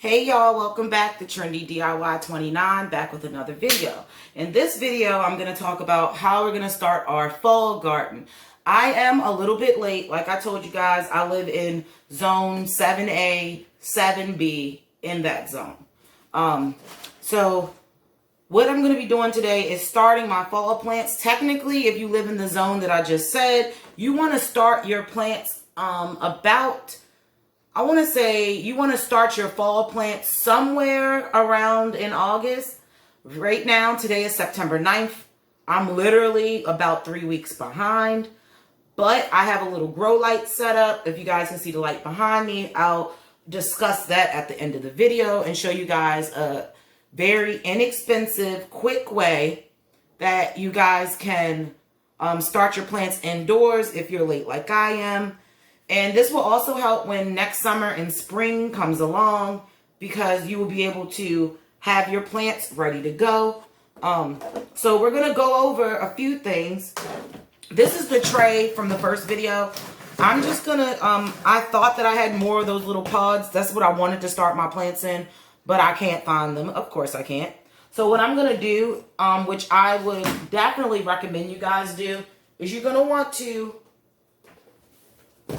Hey y'all, welcome back to Trendy DIY 29, back with another video. In this video, I'm going to talk about how we're going to start our fall garden. I am a little bit late. Like I told you guys, I live in zone 7A, 7B, in that zone. So what I'm going to be doing today is starting my fall plants. Technically, if you live in the zone that I just said, you want to start your plants I want to say you want to start your fall plants somewhere around in August. Right now, today is September 9th. I'm literally about 3 weeks behind. But I have a little grow light set up. If you guys can see the light behind me, I'll discuss that at the end of the video and show you guys a very inexpensive, quick way that you guys can start your plants indoors if you're late like I am. And this will also help when next summer and spring comes along, because you will be able to have your plants ready to go. So we're going to go over a few things. This is the tray from the first video. I'm just going to, I thought that I had more of those little pods. That's what I wanted to start my plants in, but I can't find them. Of course I can't. So what I'm going to do, which I would definitely recommend you guys do, is you're going to want to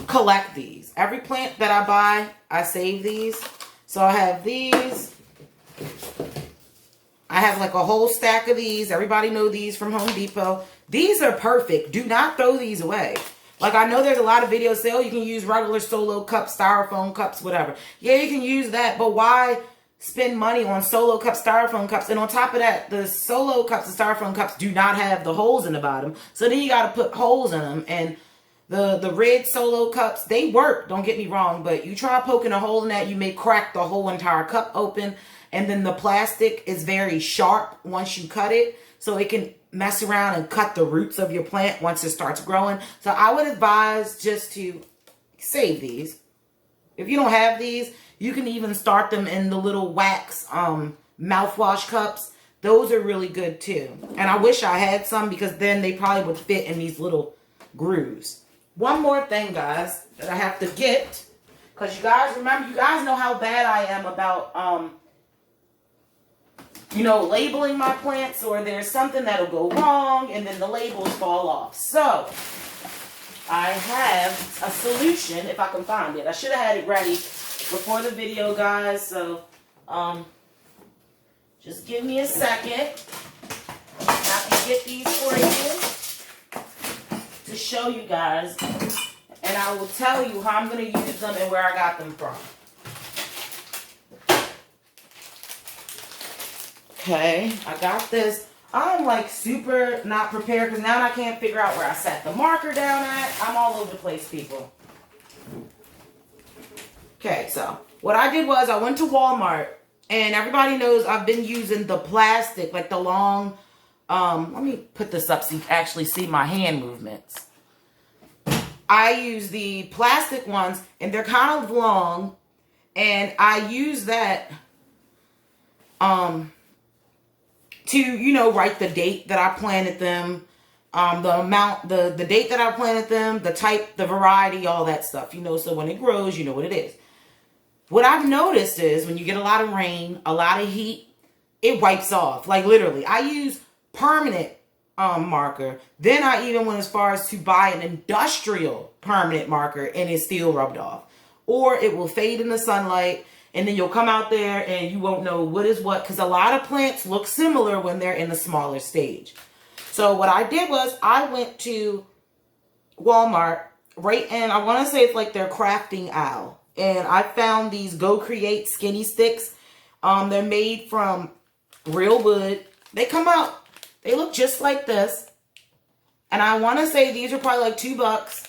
collect these. Every plant that I buy, I save these. So I have these. I have like a whole stack of these. Everybody know these from Home Depot. These are perfect. Do not throw these away. Like, I know there's a lot of videos say, oh, you can use regular Solo cups, styrofoam cups, whatever. Yeah, you can use that, but why spend money on Solo cups, styrofoam cups? And on top of that, the Solo cups and styrofoam cups do not have the holes in the bottom. So then you got to put holes in them. And the red Solo cups, they work, don't get me wrong, but you try poking a hole in that, you may crack the whole entire cup open. And then the plastic is very sharp once you cut it, so it can mess around and cut the roots of your plant once it starts growing. So I would advise just to save these. If you don't have these, you can even start them in the little wax mouthwash cups. Those are really good too. And I wish I had some, because then they probably would fit in these little grooves. One more thing, guys, that I have to get, because you guys remember, you guys know how bad I am about, labeling my plants, or there's something that'll go wrong and then the labels fall off. So I have a solution, if I can find it. I should have had it ready before the video, guys. So just give me a second. I can get these for you to show you guys, and I will tell you how I'm going to use them and where I got them from. Okay, I got this. I'm like super not prepared, because now I can't figure out where I set the marker down at. I'm all over the place, people. Okay, so what I did was I went to Walmart, and everybody knows I've been using the plastic, like the long, let me put this up so you can actually see my hand movements. I use the plastic ones, and they're kind of long, and I use that to, write the date that I planted them, the amount, the date that I planted them, the type, the variety, all that stuff, so when it grows, you know what it is. What I've noticed is when you get a lot of rain, a lot of heat, it wipes off. Like, literally, I use permanent marker. Then I even went as far as to buy an industrial permanent marker, and it still rubbed off. Or it will fade in the sunlight, and then you'll come out there and you won't know what is what, because a lot of plants look similar when they're in the smaller stage. So what I did was I went to Walmart, right, and I want to say it's like their crafting aisle. And I found these Go Create skinny sticks. They're made from real wood. They come out, they look just like this. And I want to say these are probably like $2,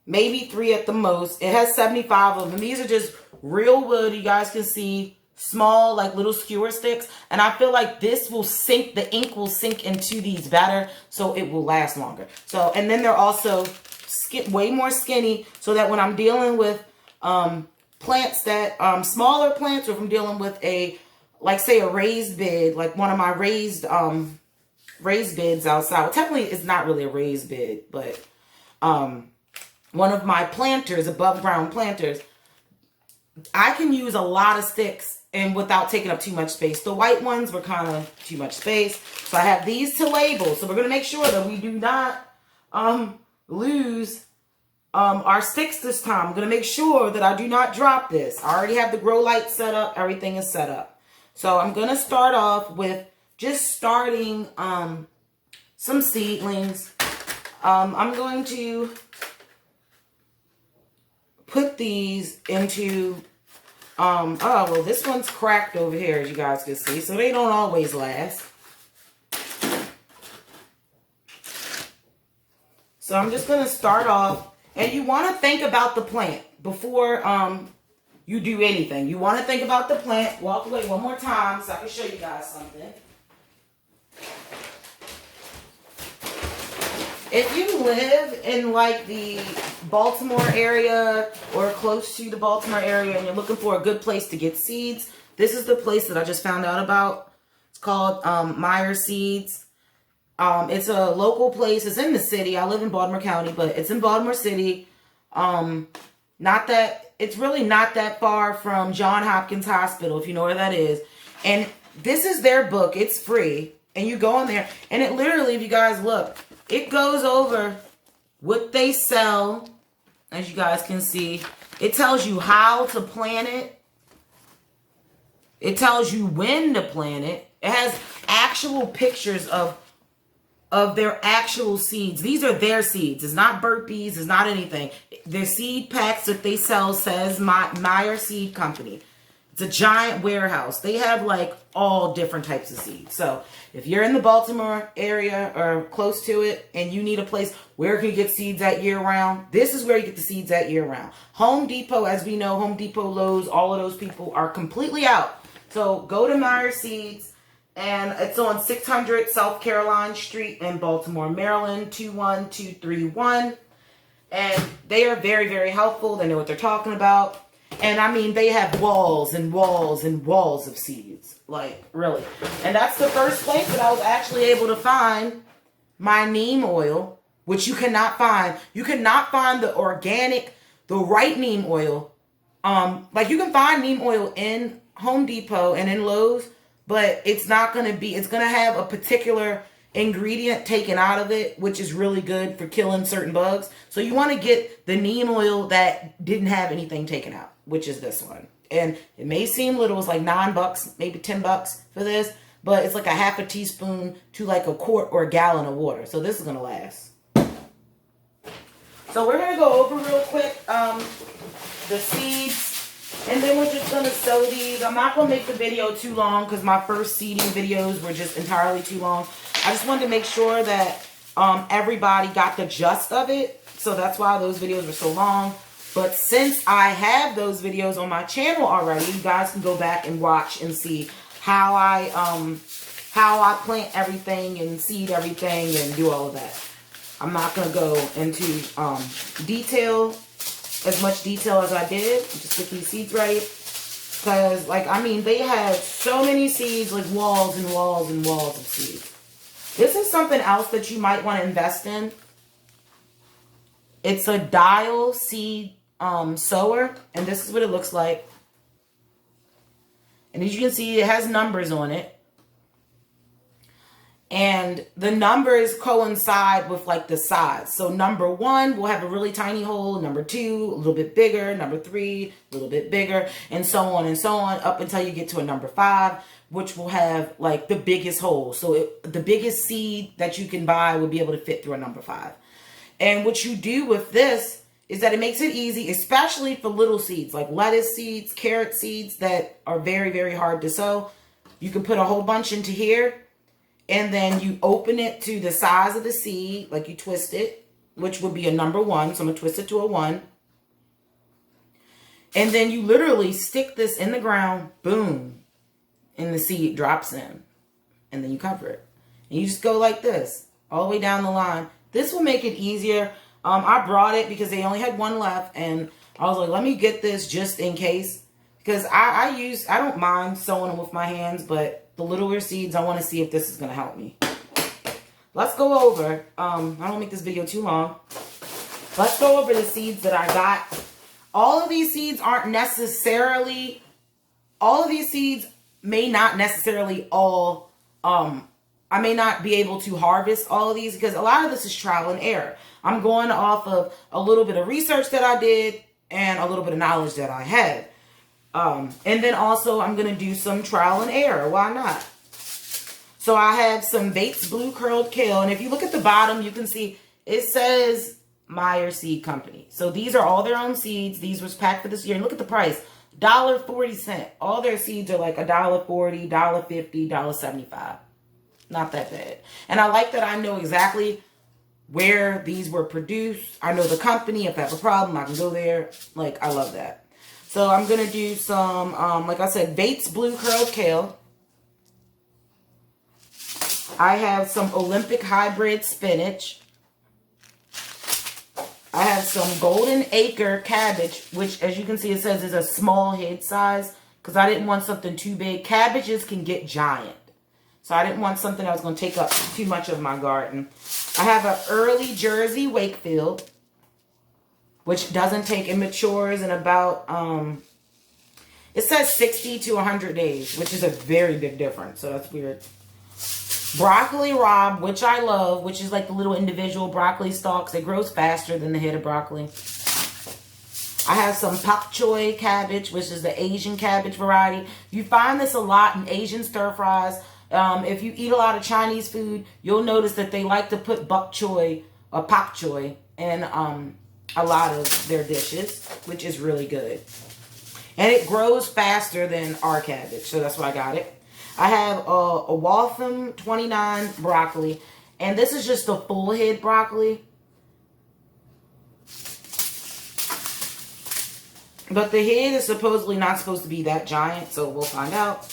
maybe 3 at the most. It has 75 of them. These are just real wood. You guys can see small, like little skewer sticks. And I feel like this will sink, the ink will sink into these better, so it will last longer. So, and then they're also way more skinny, so that when I'm dealing with plants that, smaller plants, or if I'm dealing with a, like say a raised bed, like one of my raised beds outside. Well, technically it's not really a raised bed, but one of my planters, above ground planters, I can use a lot of sticks and without taking up too much space. The white ones were kind of too much space. So I have these to label. So we're going to make sure that we do not lose our sticks this time. I'm going to make sure that I do not drop this. I already have the grow light set up. Everything is set up. So I'm going to start off with just starting some seedlings. I'm going to put these into, oh, well, this one's cracked over here, as you guys can see. So they don't always last. So I'm just going to start off. And you want to think about the plant before you do anything. You want to think about the plant. Walk away one more time so I can show you guys something. If you live in like the Baltimore area or close to the Baltimore area and you're looking for a good place to get seeds, this is the place that I just found out about. It's called Meyer Seeds. It's a local place. It's in the city. I live in Baltimore County, but it's in Baltimore City. It's really not that far from Johns Hopkins Hospital, if you know where that is. And this is their book. It's free. And you go in there, and it literally, if you guys look, it goes over what they sell, as you guys can see. It tells you how to plant it. It tells you when to plant it. It has actual pictures of their actual seeds. These are their seeds. It's not burpees. It's not anything. Their seed packs that they sell says Meyer Seed Company. It's a giant warehouse. They have like all different types of seeds. So if you're in the Baltimore area or close to it and you need a place where you can get seeds at year round, this is where you get the seeds at year round. Home Depot, as we know, Home Depot, Lowe's, all of those people are completely out. So go to Meyer Seeds. And it's on 600 South Caroline Street in Baltimore, Maryland, 21231. And they are very, very helpful. They know what they're talking about. And I mean, they have walls and walls and walls of seeds. Like, really. And that's the first place that I was actually able to find my neem oil, which you cannot find. You cannot find the organic, the right neem oil. Like, you can find neem oil in Home Depot and in Lowe's. But it's not going to be, it's going to have a particular ingredient taken out of it, which is really good for killing certain bugs. So you want to get the neem oil that didn't have anything taken out, which is this one. And it may seem little, it's like $9, maybe $10 for this, but it's like a half a teaspoon to like a quart or a gallon of water. So this is going to last. So we're going to go over real quick the seeds. And then we're just going to sow these. I'm not going to make the video too long because my first seeding videos were just entirely too long. I just wanted to make sure that everybody got the gist of it. So that's why those videos were so long. But since I have those videos on my channel already, you guys can go back and watch and see how I plant everything and seed everything and do all of that. I'm not going to go into detail. As much detail as I did. Just get these seeds ready. Because, like, I mean, they had so many seeds, like walls and walls and walls of seeds. This is something else that you might want to invest in. It's a dial seed sower. And this is what it looks like. And as you can see, it has numbers on it. And the numbers coincide with like the size. So number 1 will have a really tiny hole. Number 2, a little bit bigger. Number 3, a little bit bigger. And so on up until you get to a number 5, which will have like the biggest hole. So the biggest seed that you can buy will be able to fit through a number 5. And what you do with this is that it makes it easy, especially for little seeds like lettuce seeds, carrot seeds that are very, very hard to sow. You can put a whole bunch into here. And then you open it to the size of the seed, like you twist it, which would be a number 1. So I'm going to twist it to a 1. And then you literally stick this in the ground, boom, and the seed drops in. And then you cover it. And you just go like this, all the way down the line. This will make it easier. I brought it because they only had one left. And I was like, let me get this just in case. Because I don't mind sewing them with my hands, but the littler seeds, I want to see if this is going to help me. Let's go over, I don't make this video too long. Let's go over the seeds that I got all of these seeds aren't necessarily, all of these seeds may not necessarily all, I may not be able to harvest all of these because a lot of this is trial and error. I'm going off of a little bit of research that I did and a little bit of knowledge that I had. And then also I'm going to do some trial and error. Why not? So I have some Bates Blue Curled Kale. And if you look at the bottom, you can see it says Meyer Seed Company. So these are all their own seeds. These was packed for this year. And look at the price. $1.40. All their seeds are like $1.40, $1.50, $1.75. Not that bad. And I like that I know exactly where these were produced. I know the company. If I have a problem, I can go there. Like, I love that. So I'm going to do some, like I said, Bates Blue Curled Kale. I have some Olympic Hybrid Spinach. I have some Golden Acre Cabbage, which, as you can see, it says is a small head size because I didn't want something too big. Cabbages can get giant. So I didn't want something that was going to take up too much of my garden. I have an Early Jersey Wakefield, which doesn't take, it matures in about, it says 60 to 100 days, which is a very big difference. So that's weird. Broccoli Rob, which I love, which is like the little individual broccoli stalks. It grows faster than the head of broccoli. I have some Pak Choi cabbage, which is the Asian cabbage variety. You find this a lot in Asian stir fries. If you eat a lot of Chinese food, you'll notice that they like to put bok choy or pak choy in a lot of their dishes, which is really good. And it grows faster than our cabbage, so that's why I got it. I have a Waltham 29 broccoli, and this is just a full head broccoli. But the head is supposedly not supposed to be that giant, so we'll find out.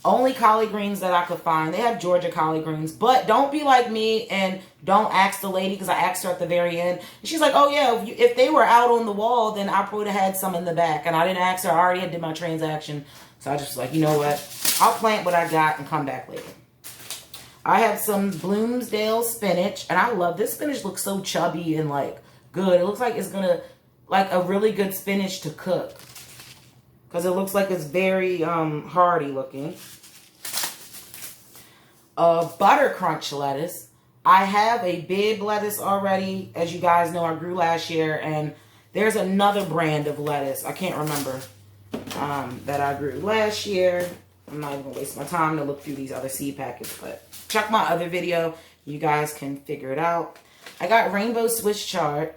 Only collard greens that I could find. They have Georgia collard greens. But don't be like me and don't ask the lady, because I asked her at the very end. And she's like, oh, yeah, if they were out on the wall, then I would have had some in the back. And I didn't ask her. I already did my transaction. So I just was like, you know what? I'll plant what I got and come back later. I have some Bloomsdale spinach. And I love this spinach. Looks so chubby and, like, good. It looks like it's going to, like, a really good spinach to cook. Because it looks like it's very hearty looking. Butter Crunch lettuce. I have a big lettuce already. As you guys know, I grew last year. And there's another brand of lettuce. I can't remember that I grew last year. I'm not even going to waste my time to look through these other seed packets. But check my other video. You guys can figure it out. I got Rainbow Swiss Chard,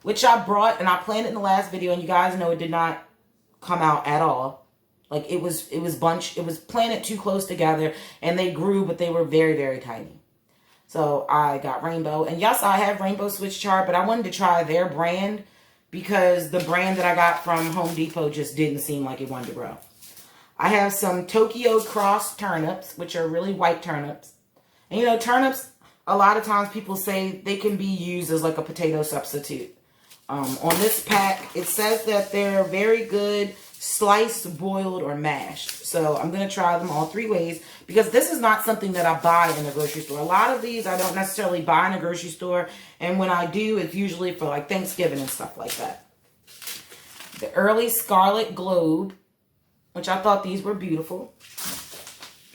which I brought and I planted in the last video. And you guys know it did not come out at all. Like it was planted too close together and they grew, but they were very, very tiny. So I got Rainbow, and yes, I have Rainbow Swiss Chard, but I wanted to try their brand because the brand that I got from Home Depot just didn't seem like it wanted to grow. I have some Tokyo Cross turnips, which are really white turnips. And you know, turnips, a lot of times people say they can be used as like a potato substitute. On this pack, it says that they're very good sliced, boiled, or mashed. So I'm going to try them all three ways because this is not something that I buy in the grocery store. A lot of these I don't necessarily buy in a grocery store. And when I do, it's usually for like Thanksgiving and stuff like that. The Early Scarlet Globe, which I thought these were beautiful.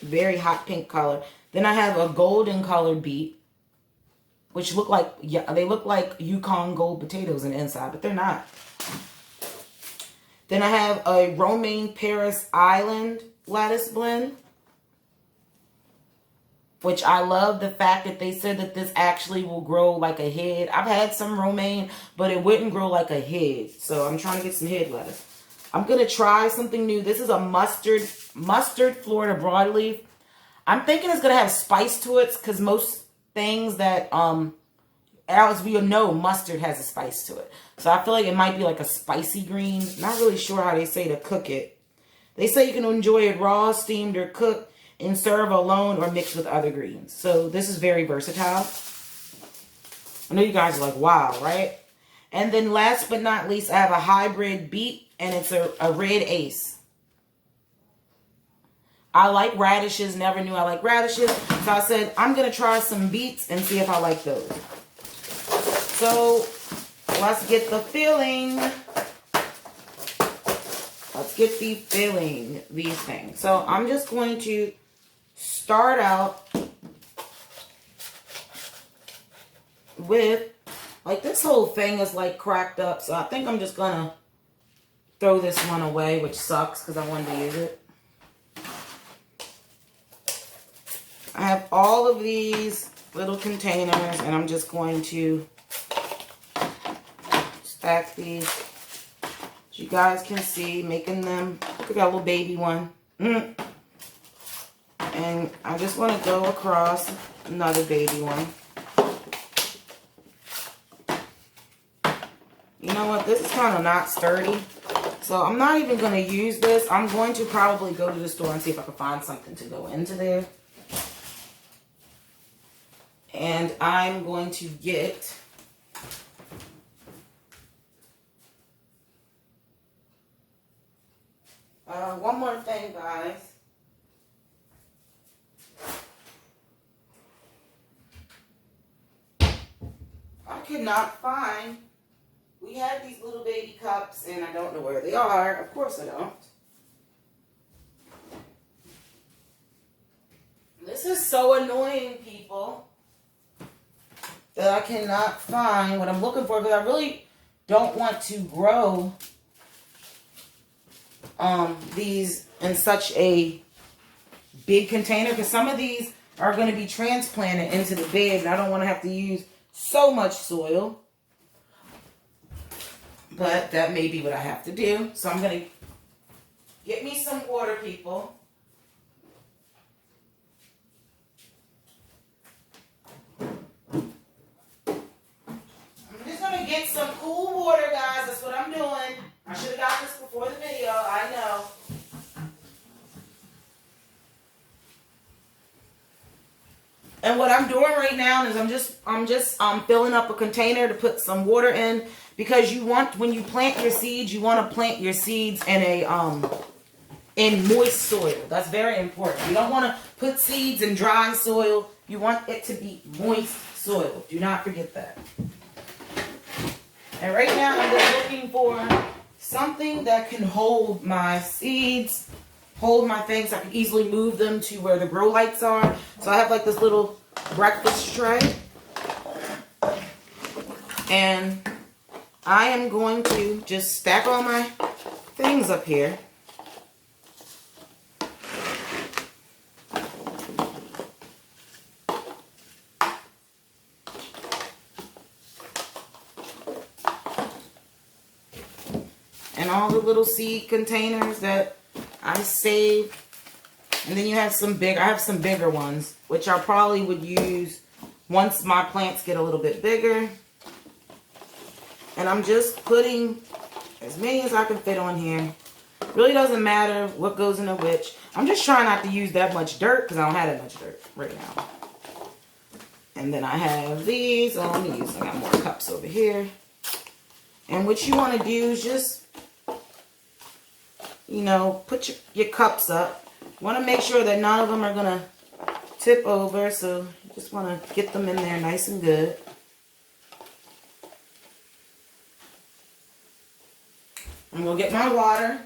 Very hot pink color. Then I have a golden colored beet, which look like, yeah, they look like Yukon Gold potatoes on the inside, but they're not. Then I have a Romaine Paris Island lettuce blend, which I love the fact that they said that this actually will grow like a head. I've had some romaine, but it wouldn't grow like a head. So I'm trying to get some head lettuce. I'm going to try something new. This is a mustard Florida broadleaf. I'm thinking it's going to have spice to it because most things that, as we know, mustard has a spice to it. So I feel like it might be like a spicy green. Not really sure how they say to cook it. They say you can enjoy it raw, steamed, or cooked, and serve alone or mixed with other greens. So this is very versatile. I know you guys are like, wow, right? And then last but not least, I have a hybrid beet, and it's a red ace. I like radishes. Never knew I liked radishes. So I said, I'm going to try some beets and see if I like those. So let's get the filling. let's get the filling, these things. So I'm just going to start out with, like, this whole thing is like cracked up. So I think I'm just going to throw this one away, which sucks because I wanted to use it. I have all of these little containers, and I'm just going to stack these. As you guys can see, making them, look at that little baby one. And I just want to go across another baby one. You know what, this is kind of not sturdy. So I'm not even going to use this. I'm going to probably go to the store and see if I can find something to go into there. And I'm going to get one more thing, guys. I could not find, we had these little baby cups and I don't know where they are. Of course I don't. This is so annoying, people, that I cannot find what I'm looking for, because I really don't want to grow these in such a big container, because some of these are going to be transplanted into the bed and I don't want to have to use so much soil. But that may be what I have to do. So I'm going to get me some water, people. I'm just going to get some cool water, guys. That's what I'm doing. I should have got this before the video. I know. And what I'm doing right now is I'm just filling up a container to put some water in, because you want, when you plant your seeds, you want to plant your seeds in a in moist soil. That's very important. You don't want to put seeds in dry soil. You want it to be moist soil. Do not forget that. And right now I'm just looking for something that can hold my seeds, hold my things. I can easily move them to where the grow lights are. So I have like this little breakfast tray. And I am going to just stack all my things up here. And all the little seed containers that I saved. And then you have some big, I have some bigger ones, which I probably would use once my plants get a little bit bigger. And I'm just putting as many as I can fit on here. Really doesn't matter what goes into which. I'm just trying not to use that much dirt because I don't have that much dirt right now. And then I have these. Oh, let me use, I got more cups over here. And what you want to do is just, you know, put your cups up. You want to make sure that none of them are going to tip over. So you just want to get them in there nice and good. I'm going to get my water.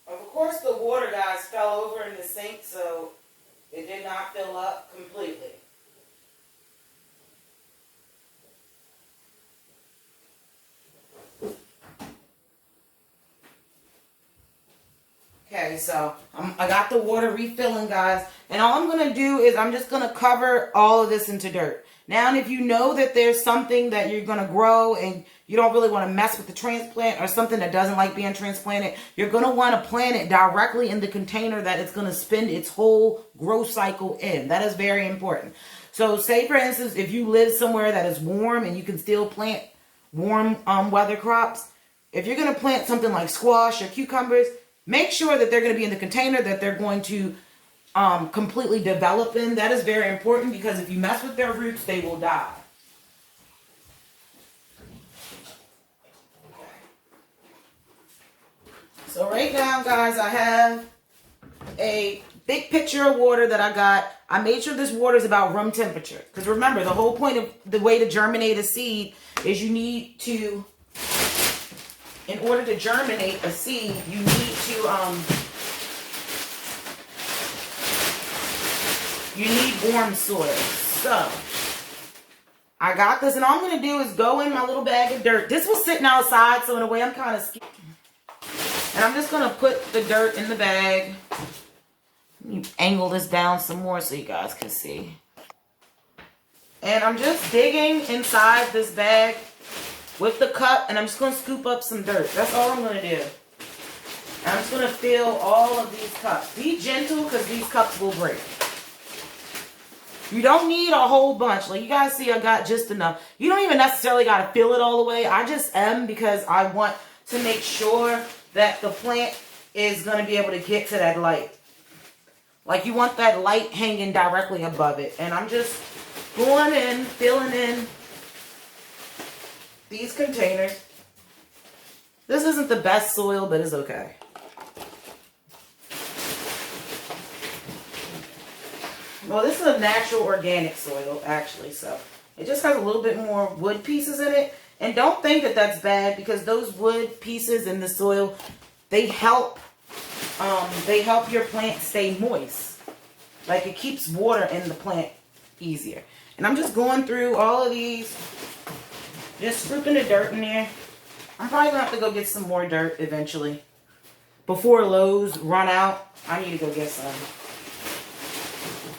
Of course, the water, guys, fell over in the sink, so it did not fill up completely. Okay, so I got the water refilling, guys. And all I'm going to do is I'm just going to cover all of this into dirt. Now, if you know that there's something that you're going to grow and you don't really want to mess with the transplant, or something that doesn't like being transplanted, you're going to want to plant it directly in the container that it's going to spend its whole growth cycle in. That is very important. So say, for instance, if you live somewhere that is warm and you can still plant warm weather crops, if you're going to plant something like squash or cucumbers, make sure that they're going to be in the container that they're going to completely develop in. That is very important, because if you mess with their roots, they will die. Okay. So right now, guys, I have a big pitcher of water that I got. I made sure this water is about room temperature. Because remember, the whole point of the way to germinate a seed is you need to, in order to germinate a seed, you need warm soil. So, I got this, and all I'm going to do is go in my little bag of dirt. This was sitting outside, so in a way I'm kind of scared. And I'm just going to put the dirt in the bag. Let me angle this down some more so you guys can see. And I'm just digging inside this bag with the cup, and I'm just going to scoop up some dirt. That's all I'm going to do. And I'm just going to fill all of these cups. Be gentle because these cups will break. You don't need a whole bunch. Like you guys see, I got just enough. You don't even necessarily got to fill it all the way. I just am because I want to make sure that the plant is going to be able to get to that light. Like you want that light hanging directly above it. And I'm just going in, filling in these containers. This isn't the best soil, but it's okay. Well, this is a natural organic soil, actually, so it just has a little bit more wood pieces in it. And don't think that that's bad, because those wood pieces in the soil, they help your plant stay moist. Like it keeps water in the plant easier. And I'm just going through all of these, just scooping the dirt in there. I'm probably going to have to go get some more dirt eventually. Before Lowe's run out, I need to go get some.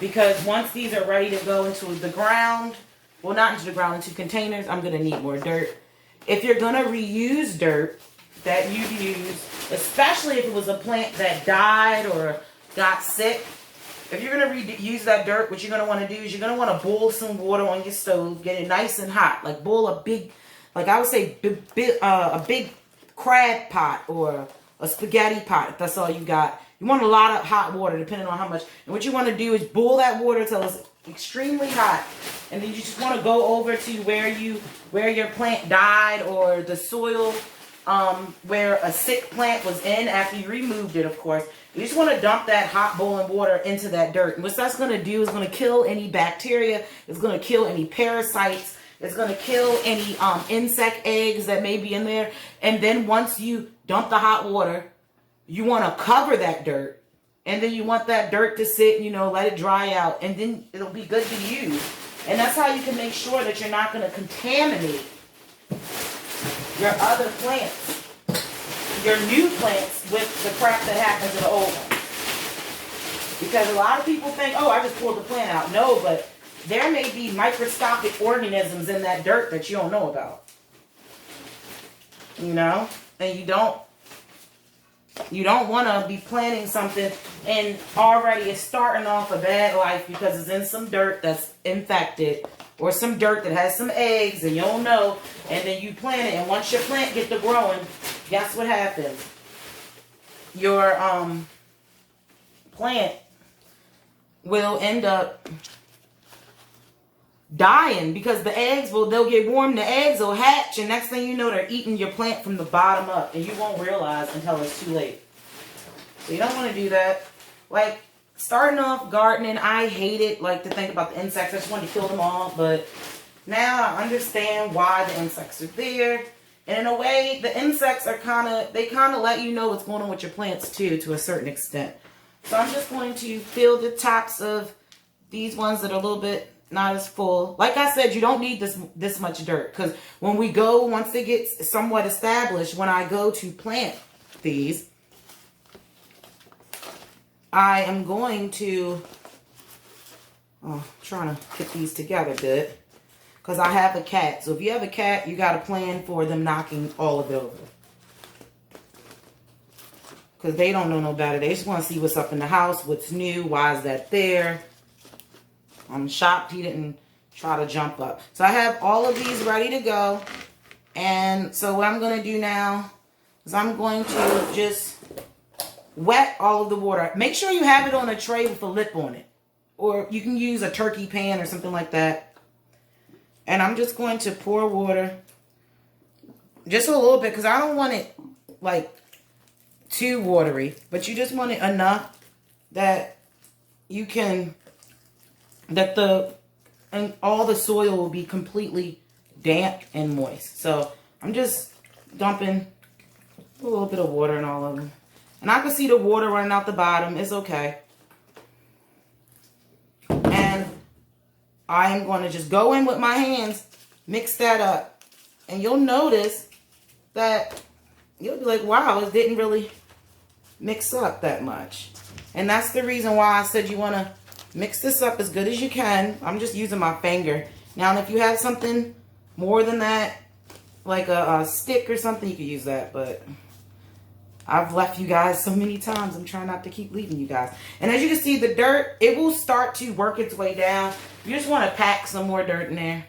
Because once these are ready to go into the ground, well, not into the ground, into containers, I'm going to need more dirt. If you're going to reuse dirt that you use, especially if it was a plant that died or got sick, if you're going to reuse that dirt, what you're going to want to do is you're going to want to boil some water on your stove, get it nice and hot. Like boil a big, like I would say, a big crab pot or a spaghetti pot, if that's all you got. You want a lot of hot water, depending on how much. And what you want to do is boil that water until it's extremely hot. And then you just want to go over to where your plant died, or the soil where a sick plant was in after you removed it, of course. You just want to dump that hot boiling water into that dirt. And what that's going to do is going to kill any bacteria. It's going to kill any parasites. It's going to kill any insect eggs that may be in there. And then once you dump the hot water, you want to cover that dirt, and then you want that dirt to sit, let it dry out, and then it'll be good to use. And that's how you can make sure that you're not going to contaminate your other plants, your new plants, with the crap that happened to the old ones. Because a lot of people think, oh, I just pulled the plant out. No, but there may be microscopic organisms in that dirt that you don't know about. And you don't want to be planting something and already it's starting off a bad life because it's in some dirt that's infected, or some dirt that has some eggs and you don't know, and then you plant it, and once your plant gets to growing, guess what happens? Your plant will end up dying because the eggs they'll get warm, the eggs will hatch, and next thing you know, they're eating your plant from the bottom up, and you won't realize until it's too late. So you don't want to do that. Like, starting off gardening, I hated to think about the insects. I just wanted to kill them all, but now I understand why the insects are there. And in a way, the insects are kind of let you know what's going on with your plants too, to a certain extent. So I'm just going to fill the tops of these ones that are a little bit not as full. Like I said, you don't need this much dirt, because once they get somewhat established, when I go to plant these, I am going to trying to get these together good, because I have a cat. So if you have a cat, you got to plan for them knocking all of it over, because they don't know no better. They just want to see what's up in the house, what's new, why is that there. I'm shocked he didn't try to jump up. So I have all of these ready to go. And so what I'm going to do now is I'm going to just wet all of the water. Make sure you have it on a tray with a lip on it. Or you can use a turkey pan or something like that. And I'm just going to pour water. Just a little bit, because I don't want it too watery. But you just want it enough that you can, that all the soil will be completely damp and moist. So I'm just dumping a little bit of water in all of them. And I can see the water running out the bottom. It's okay. And I'm going to just go in with my hands, mix that up. And you'll notice that you'll be like, wow, it didn't really mix up that much. And that's the reason why I said you want to mix this up as good as you can. I'm just using my finger. Now, if you have something more than that, like a stick or something, you could use that. But I've left you guys so many times. I'm trying not to keep leaving you guys. And as you can see, the dirt, it will start to work its way down. You just want to pack some more dirt in there.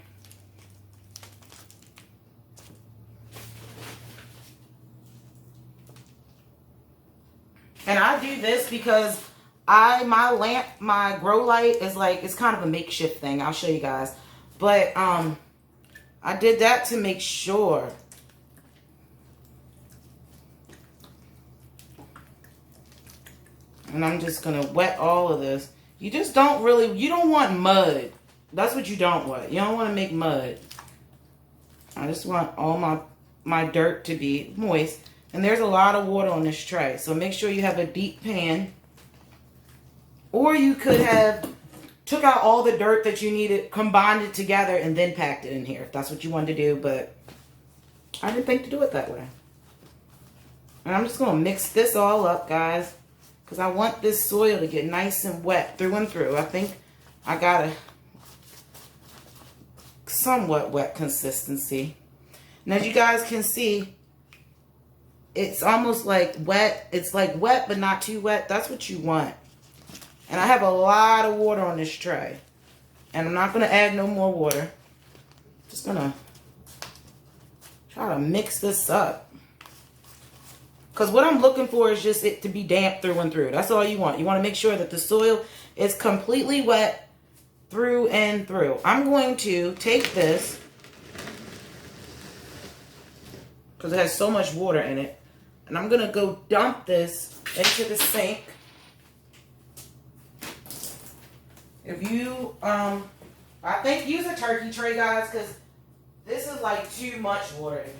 And I do this because my grow light is like, it's kind of a makeshift thing. I'll show you guys. But I did that to make sure. And I'm just going to wet all of this. You just don't really, you don't want mud. That's what you don't want. You don't want to make mud. I just want all my dirt to be moist. And there's a lot of water on this tray. So make sure you have a deep pan. Or you could have took out all the dirt that you needed, combined it together, and then packed it in here. If that's what you wanted to do. But I didn't think to do it that way. And I'm just going to mix this all up, guys. Because I want this soil to get nice and wet through and through. I think I got a somewhat wet consistency. And as you guys can see, it's almost like wet. It's like wet, but not too wet. That's what you want. And I have a lot of water on this tray. And I'm not going to add no more water. Just going to try to mix this up. Because what I'm looking for is just it to be damp through and through. That's all you want. You want to make sure that the soil is completely wet through and through. I'm going to take this, because it has so much water in it, and I'm going to go dump this into the sink. If you, I think use a turkey tray, guys, because this is like too much water in here.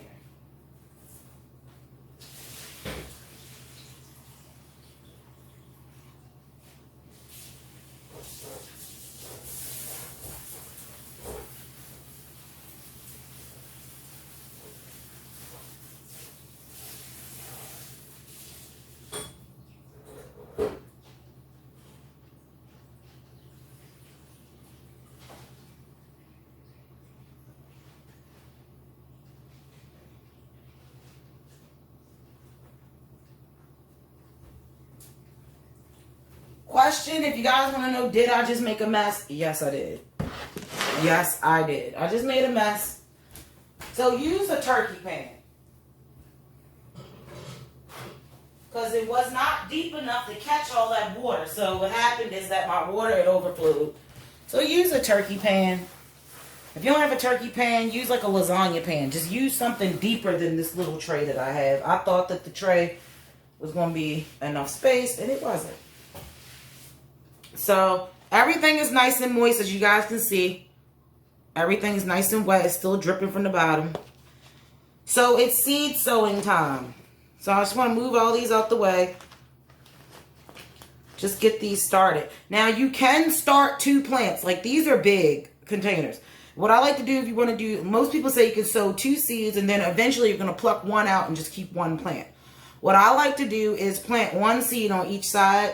Question, if you guys want to know, did I just make a mess? Yes, I did. Yes, I did. I just made a mess. So use a turkey pan. Because it was not deep enough to catch all that water. So what happened is that my water had overflowed. So use a turkey pan. If you don't have a turkey pan, use like a lasagna pan. Just use something deeper than this little tray that I have. I thought that the tray was going to be enough space, and it wasn't. So everything is nice and moist, as you guys can see. Everything is nice and wet. It's still dripping from the bottom. So it's seed sowing time. So I just want to move all these out the way. Just get these started. Now you can start 2 plants. Like these are big containers. What I like to do, if you want to do, most people say you can sow 2 seeds and then eventually you're going to pluck one out and just keep 1 plant. What I like to do is plant 1 seed on each side.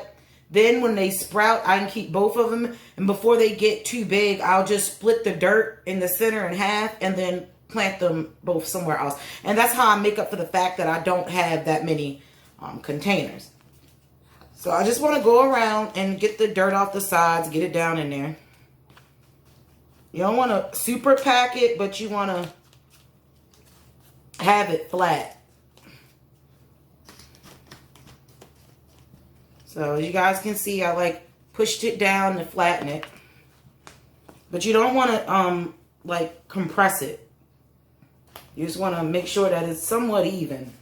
Then when they sprout, I can keep both of them. And before they get too big, I'll just split the dirt in the center in half and then plant them both somewhere else. And that's how I make up for the fact that I don't have that many containers. So I just want to go around and get the dirt off the sides, get it down in there. You don't want to super pack it, but you want to have it flat. So as you guys can see, I like pushed it down to flatten it. But you don't want to like compress it. You just want to make sure that it's somewhat even.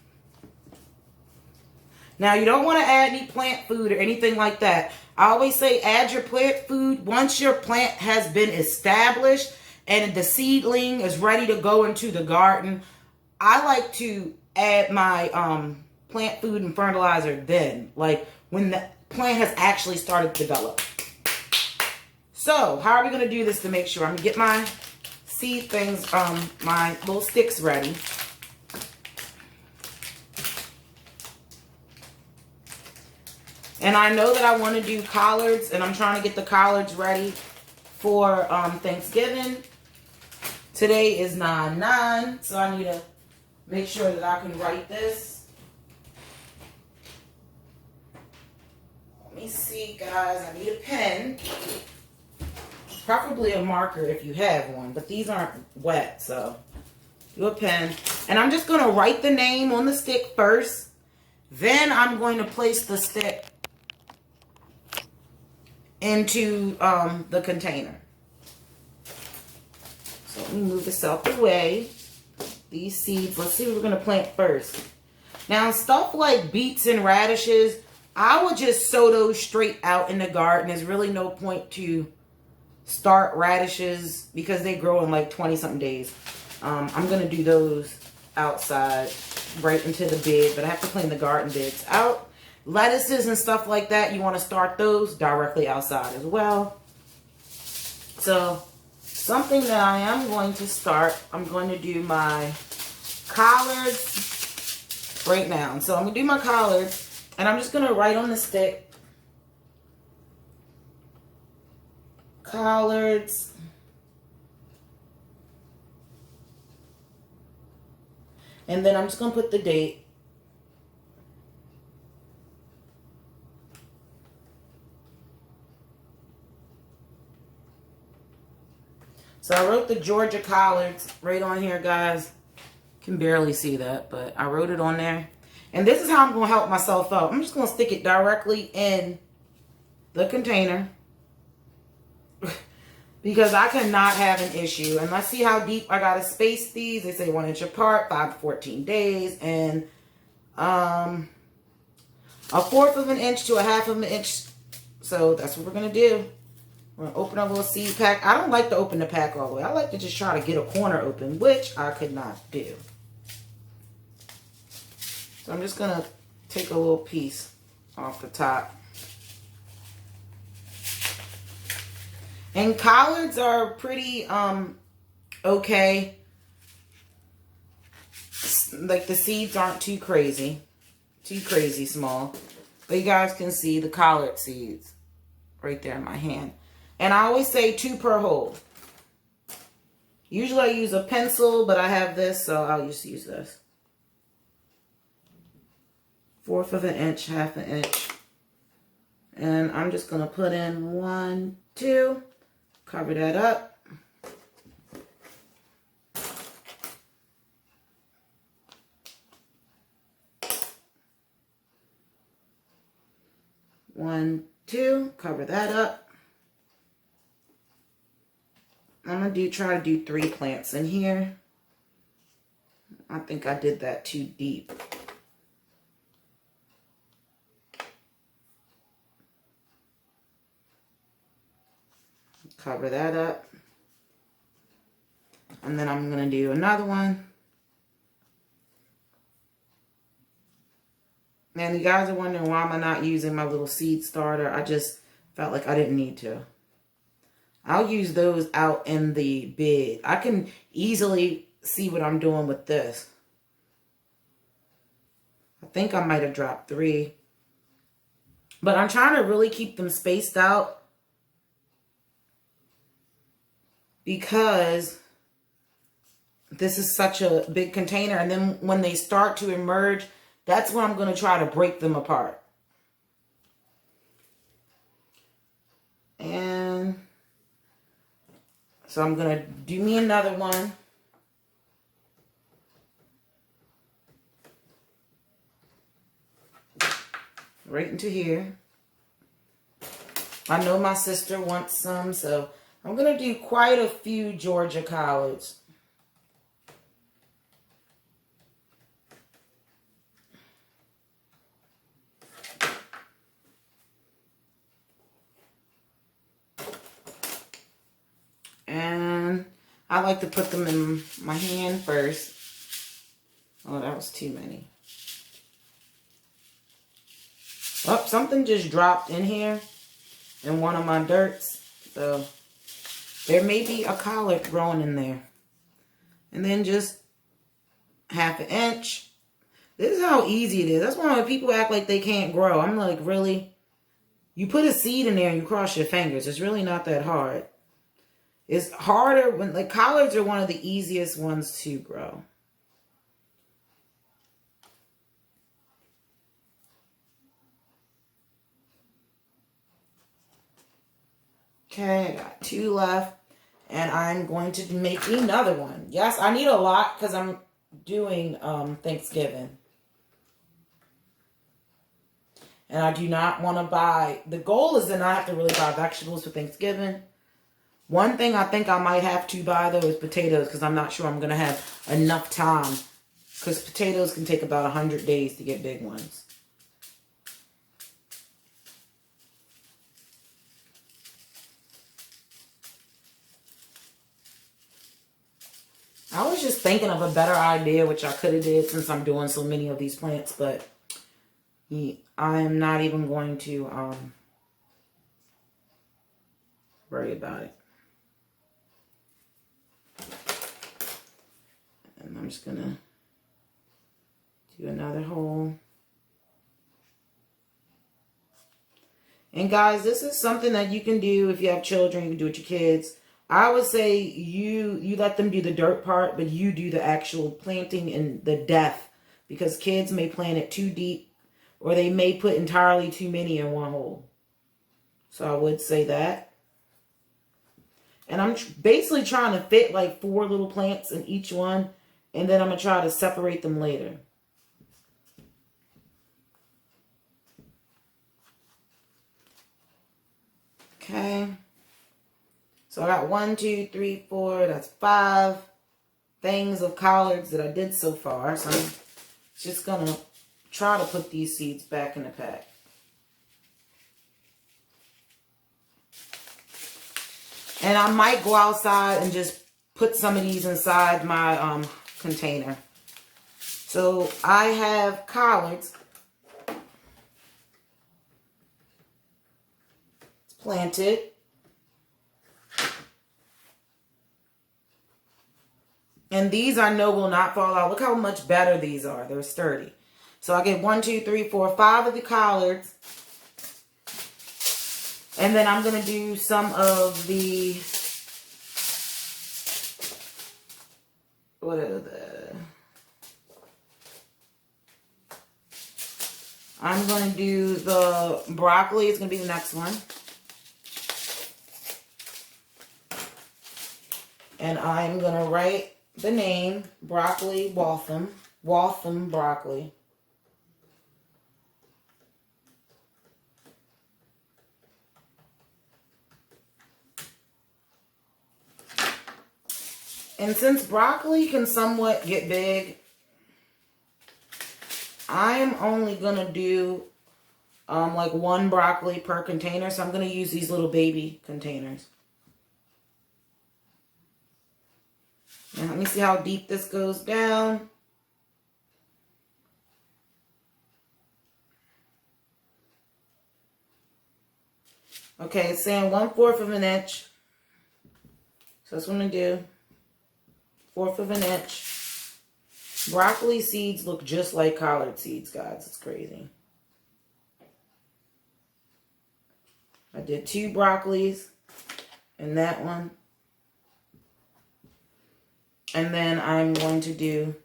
Now, you don't want to add any plant food or anything like that. I always say add your plant food once your plant has been established and the seedling is ready to go into the garden. I like to add my plant food and fertilizer then, like when the plant has actually started to develop. So, how are we going to do this to make sure? I'm going to get my seed things, my little sticks ready. And I know that I want to do collards, and I'm trying to get the collards ready for Thanksgiving. Today is 9/9, so I need to make sure that I can write this. Let me see, guys. I need a pen. Preferably a marker if you have one, but these aren't wet, so do a pen. And I'm just going to write the name on the stick first. Then I'm going to place the stick into the container. So let me move this out the way. These seeds, let's see what we're going to plant first. Now, stuff like beets and radishes, I would just sow those straight out in the garden. There's really no point to start radishes because they grow in like 20-something days. I'm going to do those outside right into the bed, but I have to clean the garden beds out. Lettuces and stuff like that, you want to start those directly outside as well. So, something that I am going to start, I'm going to do my collards right now. So, I'm going to do my collards, and I'm just going to write on the stick, collards. And then I'm just going to put the date. So I wrote the Georgia collards right on here, guys. Can barely see that, but I wrote it on there. And this is how I'm going to help myself out. I'm just going to stick it directly in the container because I cannot have an issue. And let's see how deep I got to space these. They say 1 inch apart, 5 to 14 days. And 1/4 of an inch to 1/2 of an inch. So that's what we're going to do. We're going to open our little seed pack. I don't like to open the pack all the way. I like to just try to get a corner open, which I could not do. So I'm just going to take a little piece off the top. And collards are pretty okay. Like the seeds aren't too crazy small. But you guys can see the collard seeds right there in my hand. And I always say 2 per hole. Usually I use a pencil, but I have this, so I'll just use this. 1/4 of an inch, 1/2 an inch. And I'm just going to put in 1, 2. Cover that up. One, 2. Cover that up. I'm going to try to do 3 plants in here. I think I did that too deep. Cover that up. And then I'm going to do another one. And you guys are wondering why am I not using my little seed starter. I just felt like I didn't need to. I'll use those out in the bed. I can easily see what I'm doing with this. I think I might have dropped 3. But I'm trying to really keep them spaced out because this is such a big container. And then when they start to emerge, that's when I'm going to try to break them apart. And so I'm going to do me another one. Right into here. I know my sister wants some, so I'm going to do quite a few Georgia collards. I like to put them in my hand first. Oh, that was too many. Oh, something just dropped in here in one of my dirts. So there may be a collard growing in there. And then just 1/2 inch. This is how easy it is. That's why when people act like they can't grow, I'm like, really? You put a seed in there and you cross your fingers. It's really not that hard. It's harder when, like, collards are one of the easiest ones to grow. Okay, I got 2 left. And I'm going to make another one. Yes, I need a lot because I'm doing Thanksgiving. And I do not want to buy... The goal is to not have to really buy vegetables for Thanksgiving. One thing I think I might have to buy, though, is potatoes. Because I'm not sure I'm going to have enough time. Because potatoes can take about 100 days to get big ones. I was just thinking of a better idea, which I could have did since I'm doing so many of these plants, but I am not even going to worry about it. And I'm just going to do another hole. And guys, this is something that you can do if you have children, you can do it with your kids. I would say you let them do the dirt part, but you do the actual planting and the depth, because kids may plant it too deep or they may put entirely too many in one hole. So I would say that. And I'm basically trying to fit like 4 little plants in each one, and then I'm going to try to separate them later. Okay. So I got 1, 2, 3, 4. That's 5 things of collards that I did so far. So I'm just going to try to put these seeds back in the pack. And I might go outside and just put some of these inside my container. So I have collards. It's planted. And these I know will not fall out. Look how much better these are. They're sturdy. So I get 1, 2, 3, 4, 5 of the collards. And then I'm going to do some of the... What are the... I'm going to do the broccoli. It's going to be the next one. And I'm going to write the name, Broccoli Waltham. Waltham broccoli. And since broccoli can somewhat get big, I'm only going to do like 1 broccoli per container. So I'm going to use these little baby containers. Now let me see how deep this goes down. Okay, it's saying 1/4 of an inch. So that's what I'm going to do. 1/4 of an inch. Broccoli seeds look just like collard seeds, guys. It's crazy. I did 2 broccolis in that one. And then I'm going to do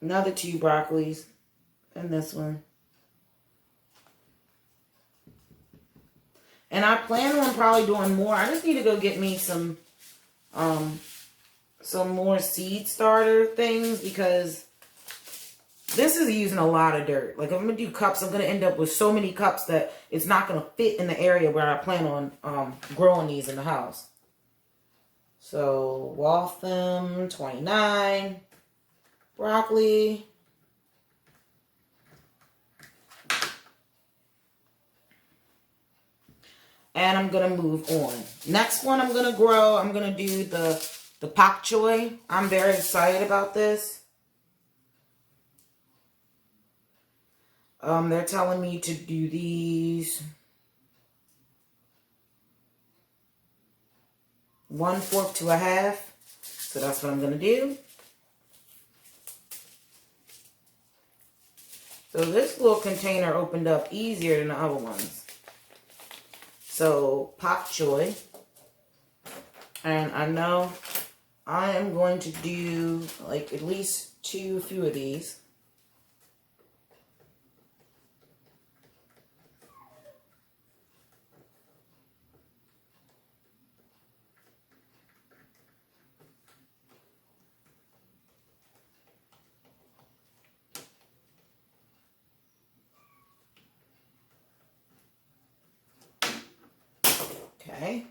another 2 broccolis in this one. And I plan on probably doing more. I just need to go get me some more seed starter things, because this is using a lot of dirt. Like, if I'm going to do cups, I'm going to end up with so many cups that it's not going to fit in the area where I plan on growing these in the house. So, Waltham, 29. Broccoli. And I'm going to move on. Next one I'm going to grow, I'm going to do the pak choi. I'm very excited about this. They're telling me to do these 1/4 to 1/2. So that's what I'm going to do. So this little container opened up easier than the other ones. So pak choi. And I know I am going to do like at least few of these. Okay.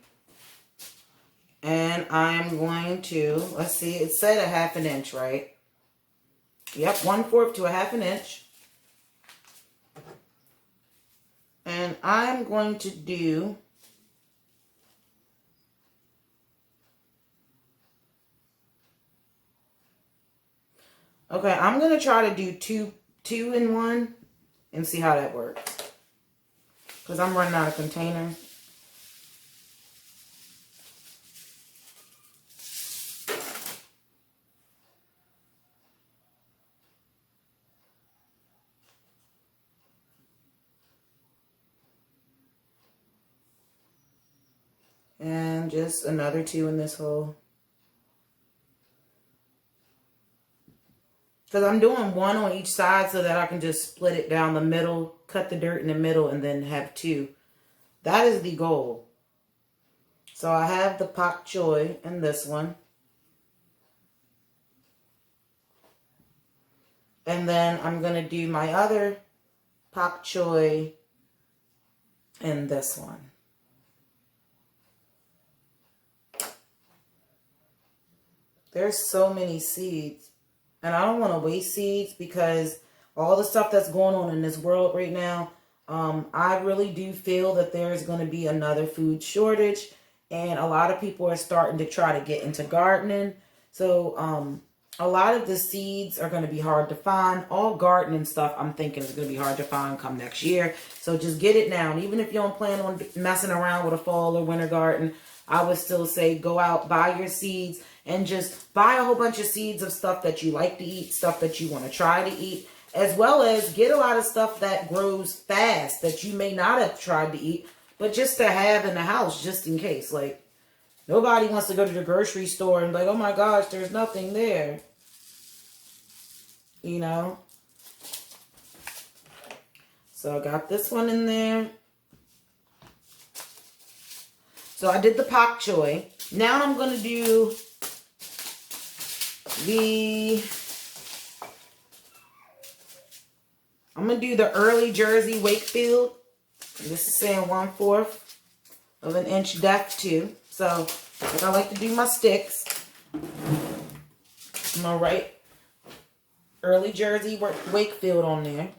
And I'm going to, let's see, it said 1/2 inch, right? Yep, 1/4 to 1/2 inch. And I'm going to do okay, I'm going to try to do two in one and see how that works. Because I'm running out of containers. And just another 2 in this hole. Because I'm doing 1 on each side so that I can just split it down the middle, cut the dirt in the middle, and then have 2. That is the goal. So I have the pak choi in this one. And then I'm going to do my other pak choi in this one. There's so many seeds. And I don't want to waste seeds because all the stuff that's going on in this world right now, I really do feel that there's going to be another food shortage. And a lot of people are starting to try to get into gardening. So a lot of the seeds are going to be hard to find. All gardening stuff I'm thinking is going to be hard to find come next year. So just get it now. And even if you don't plan on messing around with a fall or winter garden, I would still say go out, buy your seeds, and just buy a whole bunch of seeds of stuff that you like to eat, stuff that you want to try to eat, as well as get a lot of stuff that grows fast that you may not have tried to eat, but just to have in the house just in case. Like, nobody wants to go to the grocery store and be like, oh my gosh, there's nothing there. You know? So I got this one in there. So I did the pak choi. Now I'm going to do I'm going to do the early Jersey Wakefield. This is saying 1/4 of an inch depth too. So like I like to do my sticks, I'm going to write early Jersey Wakefield on there.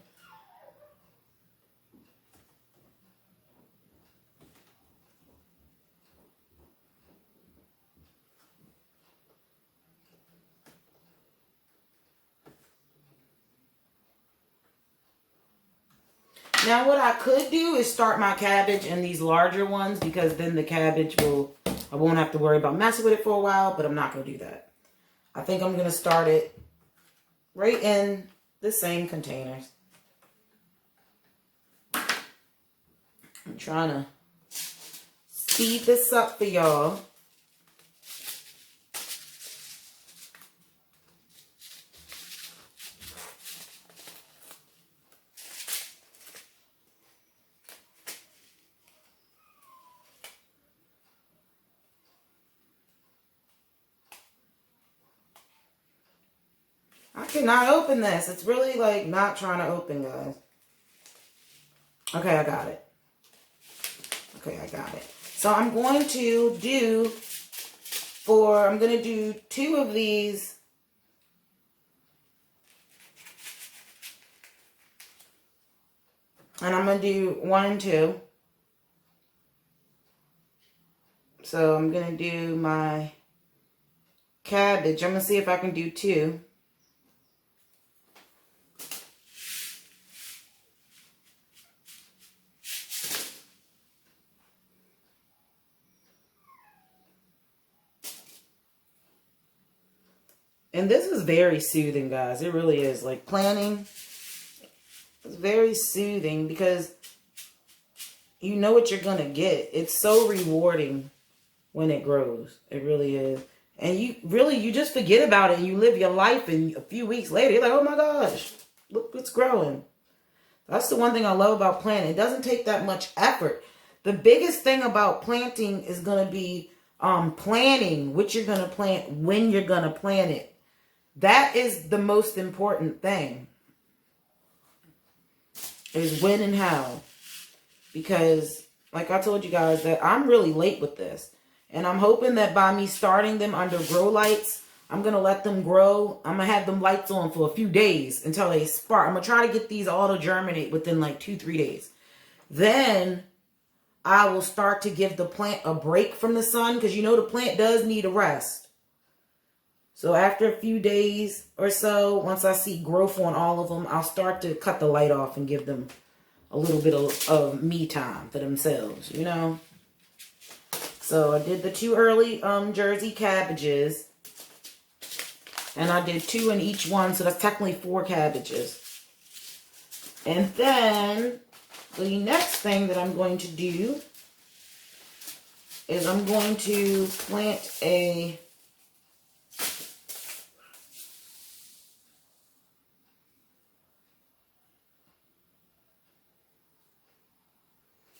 Now what I could do is start my cabbage in these larger ones because then the cabbage I won't have to worry about messing with it for a while, but I'm not going to do that. I think I'm going to start it right in the same containers. I'm trying to speed this up for y'all. I cannot open this. It's really like not trying to open, guys. Okay, I got it. Okay, I got it. So I'm going to do I'm going to do 2 of these. And I'm going to do 1 and 2. So I'm going to do my cabbage. I'm going to see if I can do 2. And this is very soothing, guys. It really is. Like, planting is very soothing because you know what you're going to get. It's so rewarding when it grows. It really is. And you just forget about it and you live your life, and a few weeks later, you're like, oh my gosh, look what's growing. That's the one thing I love about planting. It doesn't take that much effort. The biggest thing about planting is going to be planning what you're going to plant, when you're going to plant it. That is the most important thing, is when and how. Because, like I told you guys, that I'm really late with this. And I'm hoping that by me starting them under grow lights, I'm going to let them grow. I'm going to have them lights on for a few days until they spark. I'm going to try to get these all to germinate within like 2-3 days. Then I will start to give the plant a break from the sun, because you know the plant does need a rest. So after a few days or so, once I see growth on all of them, I'll start to cut the light off and give them a little bit of me time for themselves, you know. So I did the 2 early Jersey cabbages. And I did 2 in each one, so that's technically 4 cabbages. And then the next thing that I'm going to do is I'm going to plant a...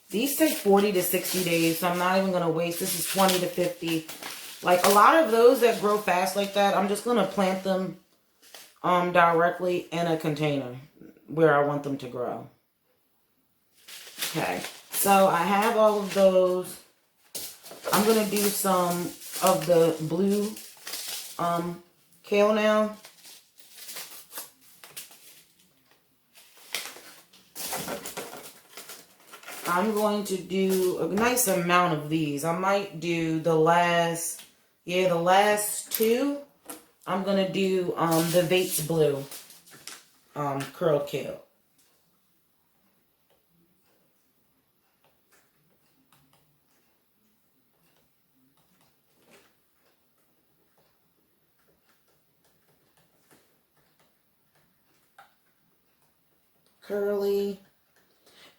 These take 40 to 60 days, so I'm not even going to waste. This is 20 to 50. Like, a lot of those that grow fast like that, I'm just going to plant them directly in a container where I want them to grow. Okay, so I have all of those. I'm going to do some of the blue kale now. I'm going to do a nice amount of these. I might do the last 2. I'm going to do the Vates Blue curled kale.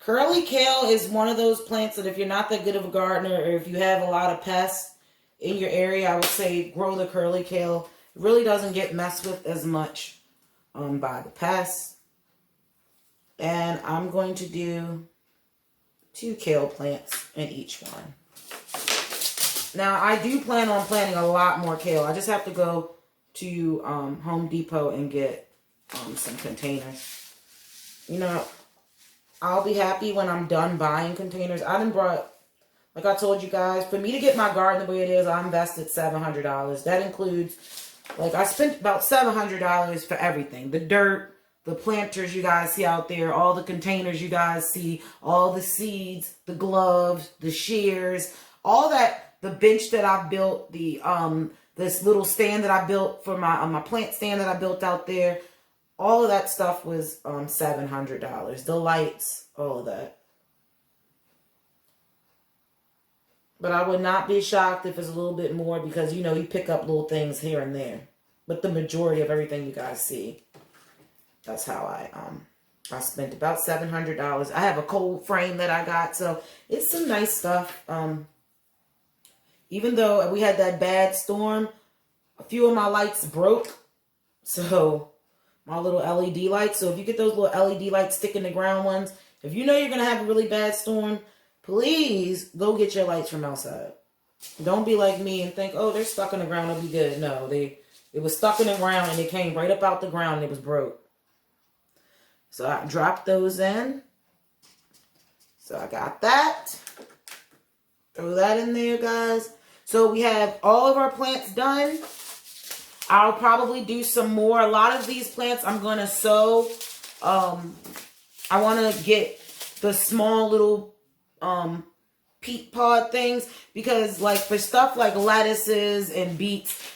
Curly kale is one of those plants that if you're not that good of a gardener, or if you have a lot of pests in your area, I would say grow the curly kale. It really doesn't get messed with as much by the pests. And I'm going to do 2 kale plants in each one. Now, I do plan on planting a lot more kale. I just have to go to Home Depot and get some containers. You know, I'll be happy when I'm done buying containers. I done brought, like I told you guys, for me to get my garden the way it is, I invested $700. That includes, like, I spent about $700 for everything. The dirt, the planters you guys see out there, all the containers you guys see, all the seeds, the gloves, the shears, all that, the bench that I built, the this little stand that I built for my plant stand that I built out there. All of that stuff was $700. The lights, all of that. But I would not be shocked if it's a little bit more, because, you know, you pick up little things here and there. But the majority of everything you guys see, that's how I spent about $700. I have a cold frame that I got, so it's some nice stuff. Even though we had that bad storm, a few of my lights broke. So... my little LED lights. So if you get those little LED lights, stick in the ground ones, if you know you're going to have a really bad storm, please go get your lights from outside. Don't be like me and think, oh, they're stuck in the ground, it'll be good. No, it was stuck in the ground and it came right up out the ground and it was broke. So I dropped those in. So I got that. Throw that in there, guys. So we have all of our plants done. I'll probably do some more. A lot of these plants I'm going to sow. I want to get the small little peat pod things, because like for stuff like lettuces and beets,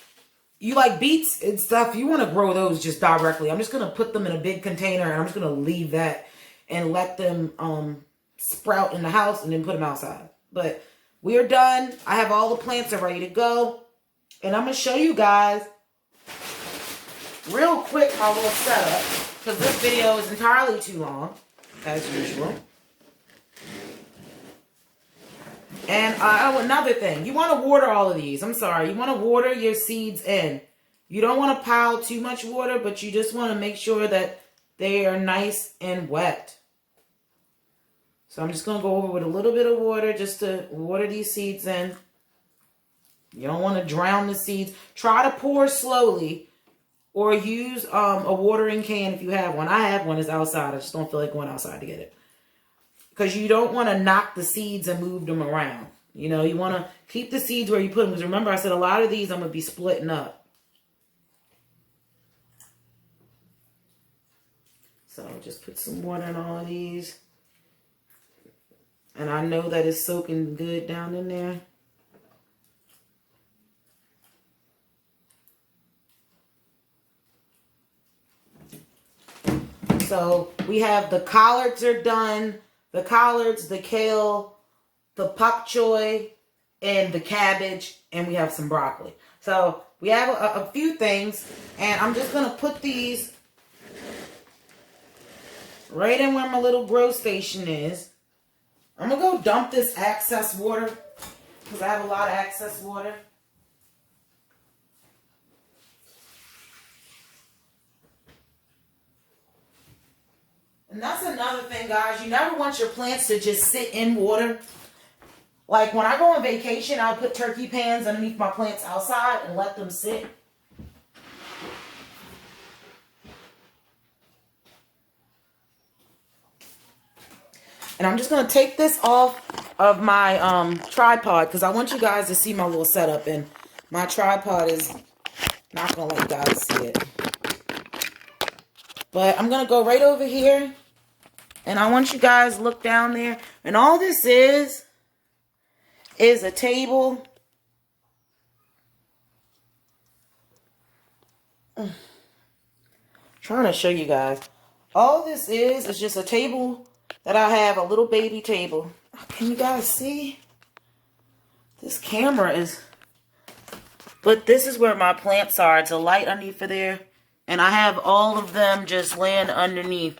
you like beets and stuff, you want to grow those just directly. I'm just going to put them in a big container and I'm just going to leave that and let them sprout in the house and then put them outside. But we're done. I have all the plants are ready to go. And I'm going to show you guys real quick my little setup, because this video is entirely too long, as usual. And another thing, you want to water all of these. I'm sorry. You want to water your seeds in. You don't want to pile too much water, but you just want to make sure that they are nice and wet. So I'm just going to go over with a little bit of water just to water these seeds in. You don't want to drown the seeds. Try to pour slowly, or use a watering can if you have one. I have one. It's outside. I just don't feel like going outside to get it. Because you don't want to knock the seeds and move them around. You know, you want to keep the seeds where you put them. Because remember, I said a lot of these I'm going to be splitting up. So just put some water in all of these. And I know that it's soaking good down in there. So we have the collards are done. The collards, the kale, the pak choi, and the cabbage, and we have some broccoli. So we have a few things, and I'm just going to put these right in where my little grow station is. I'm going to go dump this excess water, because I have a lot of excess water. And that's another thing, guys. You never want your plants to just sit in water. Like when I go on vacation, I'll put turkey pans underneath my plants outside and let them sit. And I'm just going to take this off of my tripod, because I want you guys to see my little setup. And my tripod is not going to let you guys see it. But I'm going to go right over here. And I want you guys to look down there. And all this is a table. Trying to show you guys. All this is just a table that I have, a little baby table. Can you guys see? This camera is... But this is where my plants are. It's a light underneath there. And I have all of them just laying underneath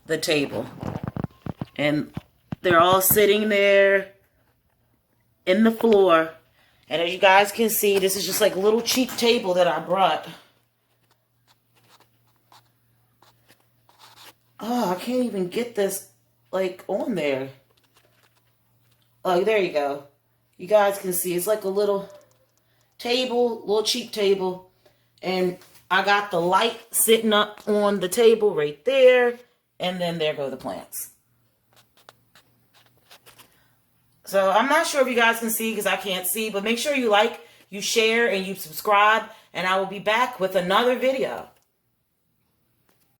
the table. And they're all sitting there in the floor. And as you guys can see, this is just like a little cheap table that I brought. Oh, I can't even get this like on there. Oh, there you go. You guys can see it's like a little table, little cheap table. And I got the light sitting up on the table right there. And then there go the plants. So I'm not sure if you guys can see because I can't see. But make sure you like, you share, and you subscribe. And I will be back with another video.